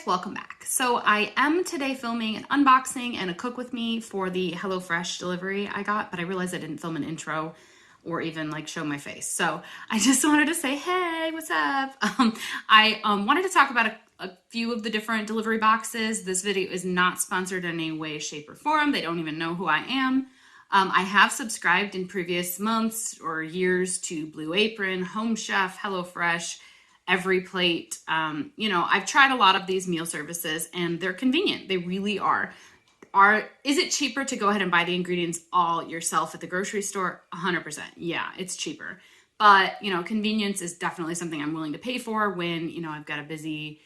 welcome back. So I am today filming an unboxing and a cook with me for the HelloFresh delivery I got, but I realized I didn't film an intro or even like show my face. So I just wanted to say, hey, what's up? I wanted to talk about a few of the different delivery boxes. This video is not sponsored in any way, shape, or form. They don't even know who I am. I have subscribed in previous months or years to Blue Apron, Home Chef, HelloFresh, Every Plate. I've tried a lot of these meal services and they're convenient. They really are. Is it cheaper to go ahead and buy the ingredients all yourself at the grocery store? 100%. Yeah, it's cheaper. But, convenience is definitely something I'm willing to pay for when, I've got a busy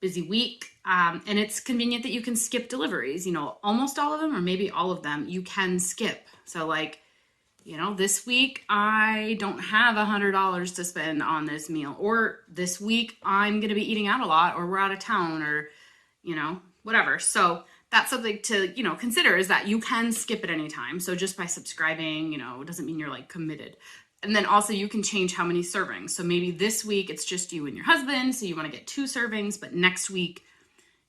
week. And it's convenient that you can skip deliveries, almost all of them or maybe all of them you can skip. So this week I don't have $100 to spend on this meal, or this week I'm going to be eating out a lot, or we're out of town, or, whatever. So that's something to, consider, is that you can skip at any time. So just by subscribing, it doesn't mean you're like committed. And then also you can change how many servings. So maybe this week it's just you and your husband, so you want to get 2 servings, but next week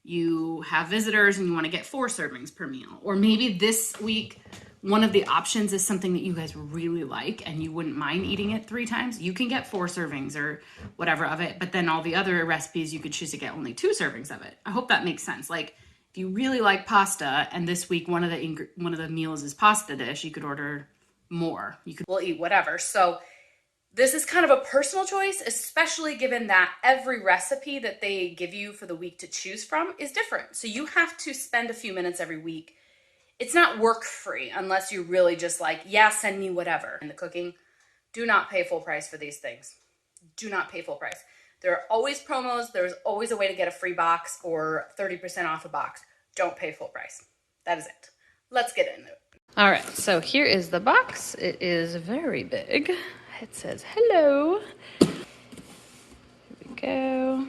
you have visitors and you want to get 4 servings per meal. Or maybe this week one of the options is something that you guys really like and you wouldn't mind eating it 3 times. You can get 4 servings or whatever of it, but then all the other recipes you could choose to get only 2 servings of it. I hope that makes sense. Like if you really like pasta and this week one of the meals is pasta dish, you could order more. We'll eat whatever. So this is kind of a personal choice, especially given that every recipe that they give you for the week to choose from is different. So you have to spend a few minutes every week. It's not work free unless you really just like, yeah, send me whatever. In the cooking, do not pay full price for these things. Do not pay full price. There are always promos. There's always a way to get a free box or 30% off a box. Don't pay full price. That is it. Let's get into it. All right, so here is the box. It is very big. It says hello. Here we go.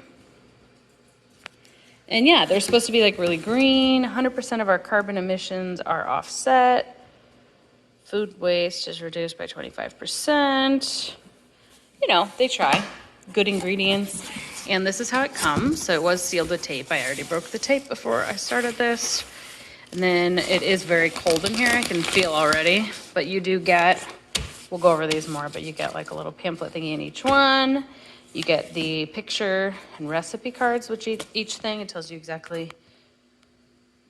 And yeah, they're supposed to be like really green. 100% of our carbon emissions are offset. Food waste is reduced by 25%. They try. Good ingredients. And this is how it comes. So it was sealed with tape. I already broke the tape before I started this. And then it is very cold in here. I can feel already. But you do get, we'll go over these more, but you get like a little pamphlet thingy in each one. You get the picture and recipe cards, which each thing, it tells you exactly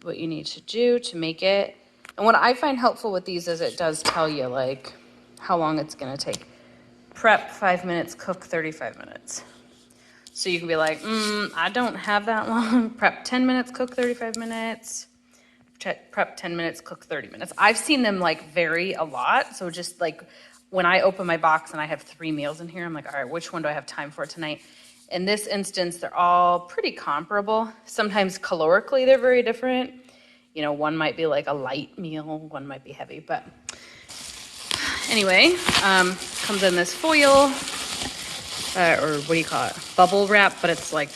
what you need to do to make it. And what I find helpful with these is it does tell you like how long it's gonna take. Prep 5 minutes, cook 35 minutes. So you can be like, I don't have that long. Prep 10 minutes, cook 35 minutes. Prep 10 minutes, cook 30 minutes. I've seen them like vary a lot. So just like when I open my box and I have 3 meals in here, I'm like, all right, which one do I have time for tonight? In this instance, they're all pretty comparable. Sometimes calorically, they're very different. One might be like a light meal, one might be heavy, but anyway, comes in this foil, or what do you call it? Bubble wrap, but it's like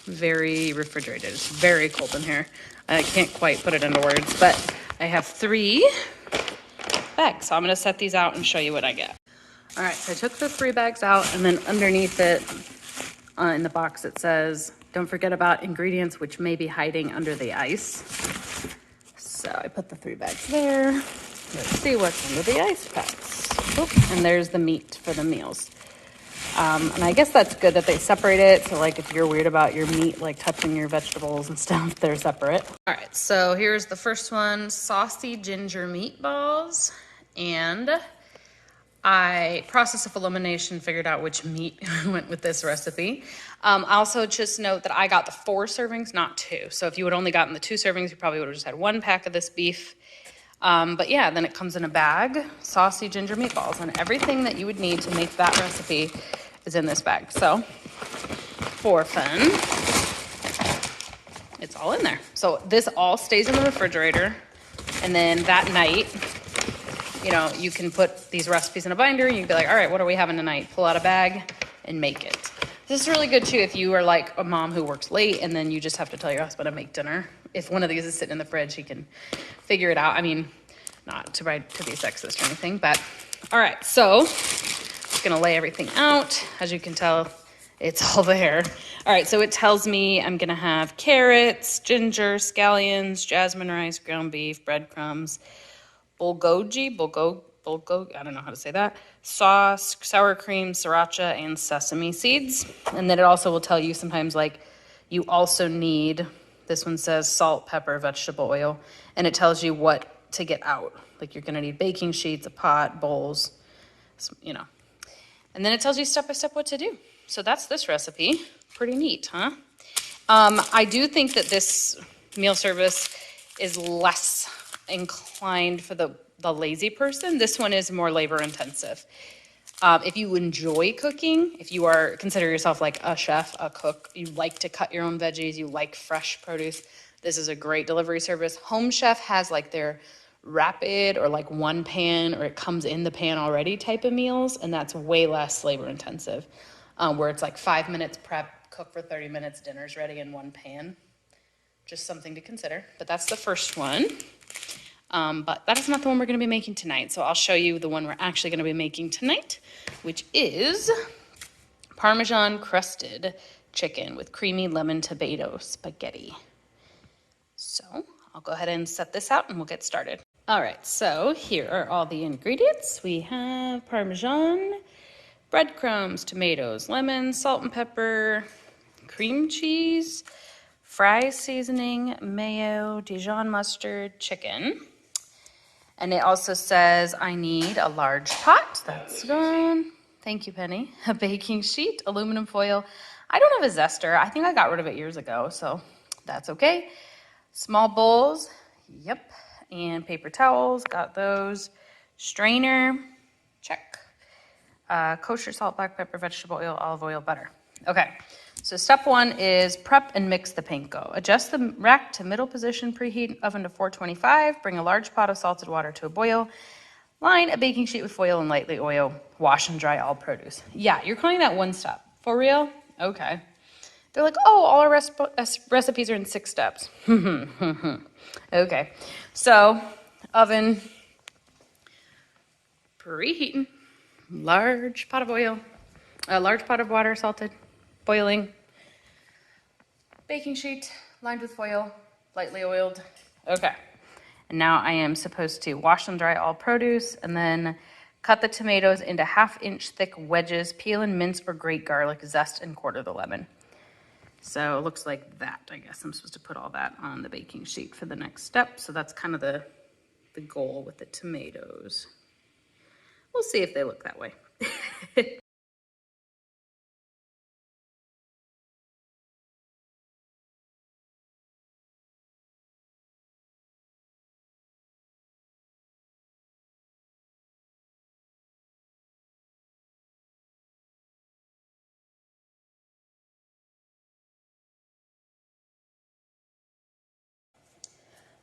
very refrigerated. It's very cold in here. I can't quite put it into words, but I have 3 bags. So I'm gonna set these out and show you what I get. All right, so I took the 3 bags out, and then underneath it in the box it says, don't forget about ingredients which may be hiding under the ice. So I put the 3 bags there. Let's see what's under the ice packs. Oh, and there's the meat for the meals. And I guess that's good that they separate it. So like if you're weird about your meat, like touching your vegetables and stuff, they're separate. All right, so here's the first one, saucy ginger meatballs. And I, process of elimination, figured out which meat went with this recipe. Also just note that I got the 4 servings, not 2. So if you had only gotten the 2 servings, you probably would have just had 1 pack of this beef. But yeah, then it comes in a bag, saucy ginger meatballs, and everything that you would need to make that recipe is in this bag. So for fun, it's all in there. So this all stays in the refrigerator. And then that night, you can put these recipes in a binder and you can be like, all right, what are we having tonight? Pull out a bag and make it. This is really good too if you are like a mom who works late and then you just have to tell your husband to make dinner. If one of these is sitting in the fridge, he can figure it out. I mean, not to be sexist or anything, but all right, so I'm gonna lay everything out. As you can tell, it's all there. All right, so it tells me I'm gonna have carrots, ginger, scallions, jasmine rice, ground beef, breadcrumbs, bulgogi, I don't know how to say that, sauce, sour cream, sriracha, and sesame seeds. And then it also will tell you sometimes like you also need, this one says salt, pepper, vegetable oil, and it tells you what to get out. Like you're gonna need baking sheets, a pot, bowls, you know. And then it tells you step by step what to do. So that's this recipe. Pretty neat, huh? I do think that this meal service is less inclined for the lazy person. This one is more labor intensive. If you enjoy cooking, if you consider yourself like a chef, a cook, you like to cut your own veggies, you like fresh produce, this is a great delivery service. Home Chef has like their rapid or like one pan or it comes in the pan already type of meals, and that's way less labor intensive, where it's like 5 minutes prep, cook for 30 minutes, dinner's ready in one pan. Just something to consider, but that's the first one. But that is not the one we're gonna be making tonight, so I'll show you the one we're actually gonna be making tonight, which is Parmesan crusted chicken with creamy lemon tomato spaghetti. So I'll go ahead and set this out and we'll get started. All right, so here are all the ingredients. We have Parmesan, breadcrumbs, tomatoes, lemon, salt and pepper, cream cheese, fry seasoning, mayo, Dijon mustard, chicken. And it also says I need a large pot. That's gone. Thank you, Penny. A baking sheet, aluminum foil. I don't have a zester. I think I got rid of it years ago, so that's okay. Small bowls, yep. And paper towels, got those. Strainer, check. Kosher salt, black pepper, vegetable oil, olive oil, butter. Okay, so step one is prep and mix the panko. Adjust the rack to middle position, preheat oven to 425, bring a large pot of salted water to a boil, line a baking sheet with foil and lightly oil, wash and dry all produce. Yeah, you're calling that one step. For real? Okay. They're like, oh, all our recipes are in 6 steps. Okay, so oven, preheating, large pot of oil, a large pot of water, salted, boiling, baking sheet, lined with foil, lightly oiled. Okay, and now I am supposed to wash and dry all produce and then cut the tomatoes into 1/2 inch thick wedges, peel and mince or grate garlic, zest and quarter the lemon. So it looks like that. I guess I'm supposed to put all that on the baking sheet for the next step. So that's kind of the goal with the tomatoes. We'll see if they look that way.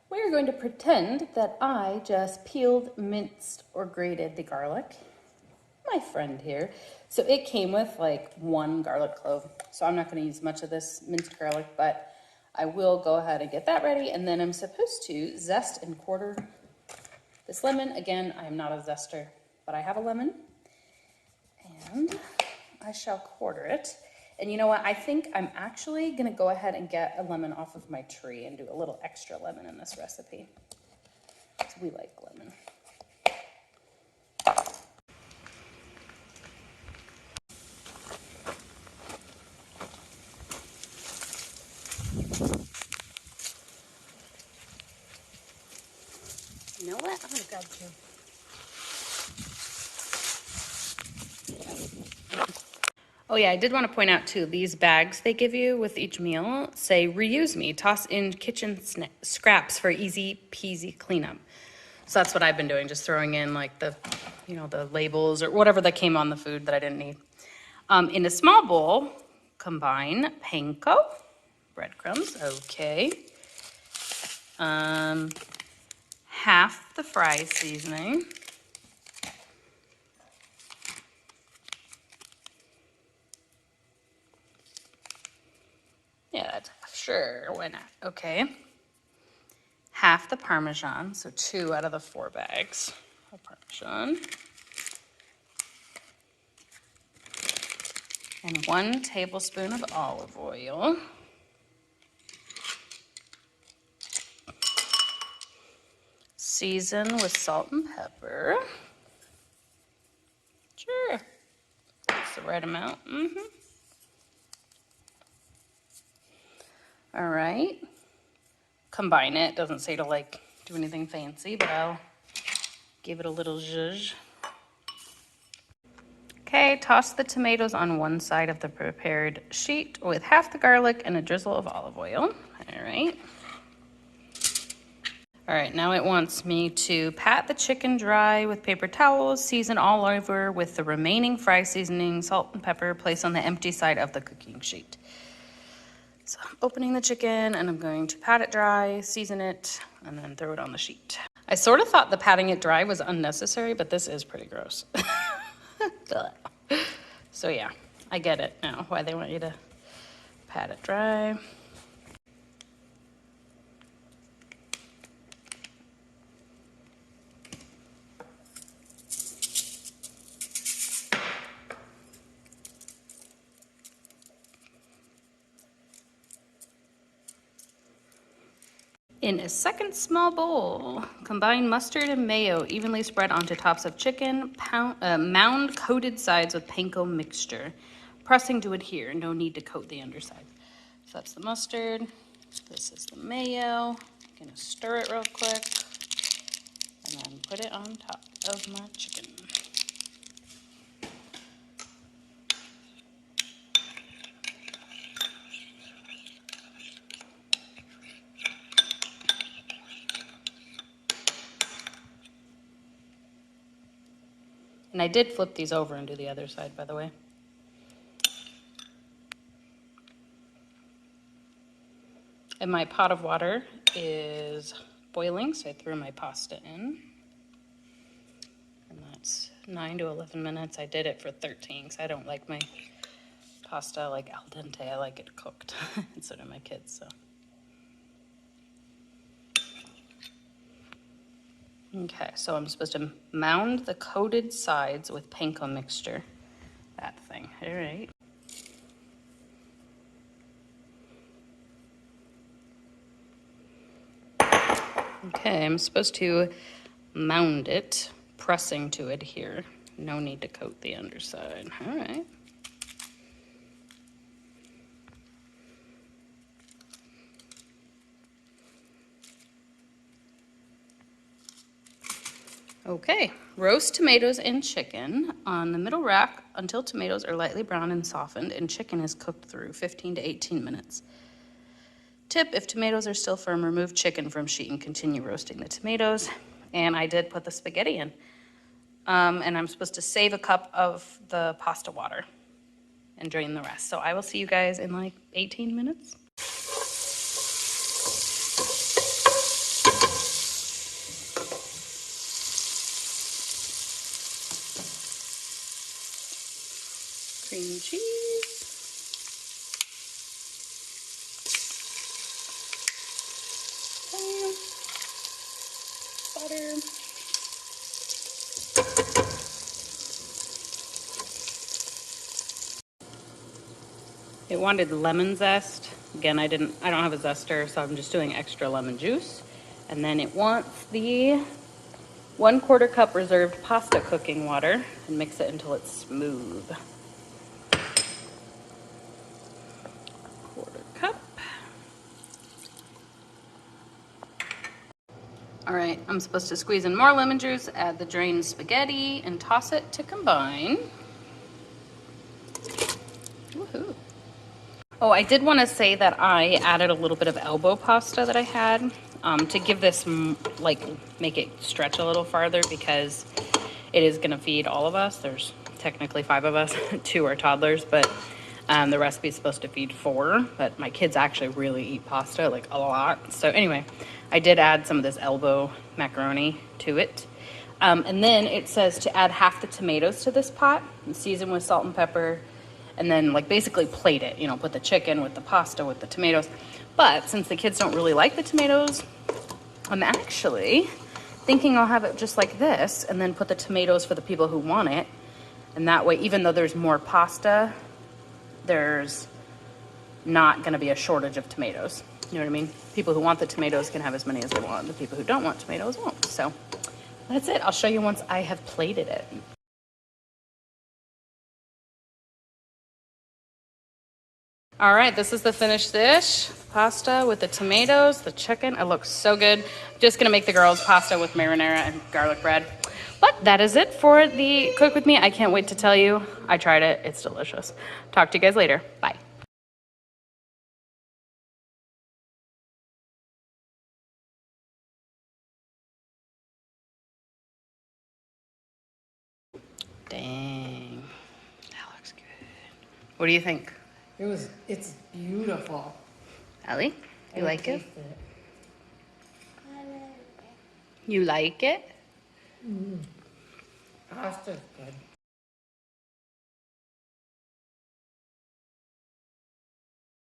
We're going to pretend that I just peeled, minced, or grated the garlic. My friend here. So it came with like 1 garlic clove. So I'm not going to use much of this minced garlic, but I will go ahead and get that ready. And then I'm supposed to zest and quarter this lemon. Again, I am not a zester, but I have a lemon. And I shall quarter it. And you know what? I think I'm actually going to go ahead and get a lemon off of my tree and do a little extra lemon in this recipe. So we like lemon. You know what? I'm going to grab 2. Oh yeah, I did want to point out too, these bags they give you with each meal say reuse me, toss in kitchen scraps for easy peasy cleanup. So that's what I've been doing, just throwing in like the, the labels or whatever that came on the food that I didn't need. In a small bowl, combine panko, breadcrumbs, okay. Half the fry seasoning. Yeah, that's sure, why not? Okay. Half the Parmesan, so 2 out of the 4 bags of Parmesan. And 1 tablespoon of olive oil. Season with salt and pepper. Sure, that's the right amount. All right, combine it. Doesn't say to like do anything fancy, but I'll give it a little zhuzh. Okay, toss the tomatoes on one side of the prepared sheet with half the garlic and a drizzle of olive oil. All right. All right, now it wants me to pat the chicken dry with paper towels, season all over with the remaining fry seasoning, salt and pepper, place on the empty side of the cooking sheet. So I'm opening the chicken and I'm going to pat it dry, season it, and then throw it on the sheet. I sort of thought the patting it dry was unnecessary, but this is pretty gross. So yeah, I get it now, why they want you to pat it dry. In a second small bowl, combine mustard and mayo evenly spread onto tops of chicken, mound coated sides with panko mixture. Pressing to adhere, no need to coat the underside. So that's the mustard, this is the mayo. I'm gonna stir it real quick and then put it on top of my chicken. And I did flip these over and do the other side, by the way. And my pot of water is boiling, so I threw my pasta in. And that's 9 to 11 minutes. I did it for 13 because I don't like my pasta like al dente. I like it cooked, and so do my kids. So. Okay, so I'm supposed to mound the coated sides with panko mixture. That thing, all right. Okay, I'm supposed to mound it, pressing to adhere. No need to coat the underside, all right. Okay, roast tomatoes and chicken on the middle rack until tomatoes are lightly brown and softened and chicken is cooked through 15 to 18 minutes. Tip, if tomatoes are still firm, remove chicken from sheet and continue roasting the tomatoes. And I did put the spaghetti in. And I'm supposed to save a cup of the pasta water and drain the rest. So I will see you guys in like 18 minutes. Cream cheese. Butter. It wanted lemon zest. Again, I don't have a zester, so I'm just doing extra lemon juice. And then it wants the 1/4 cup reserved pasta cooking water and mix it until it's smooth. 1/4 cup. All right, I'm supposed to squeeze in more lemon juice, add the drained spaghetti, and toss it to combine. Woohoo. Oh, I did want to say that I added a little bit of elbow pasta that I had to give this, make it stretch a little farther because it is going to feed all of us. There's technically 5 of us, 2 are toddlers, but the recipe is supposed to feed 4, but my kids actually really eat pasta, like a lot. So anyway, I did add some of this elbow macaroni to it. And then it says to add half the tomatoes to this pot and season with salt and pepper, and then like basically plate it, you know, put the chicken with the pasta with the tomatoes. But since the kids don't really like the tomatoes, I'm actually thinking I'll have it just like this and then put the tomatoes for the people who want it. And that way, even though there's more pasta, there's not gonna be a shortage of tomatoes. You know what I mean? People who want the tomatoes can have as many as they want. The people who don't want tomatoes won't. So that's it. I'll show you once I have plated it. All right, this is the finished dish. Pasta with the tomatoes, the chicken. It looks so good. Just gonna make the girls pasta with marinara and garlic bread. But that is it for the cook with me. I can't wait to tell you. I tried it, it's delicious. Talk to you guys later, bye. Dang, that looks good. What do you think? It's beautiful. Allie, you like it? Taste it. You like it? Pasta's good.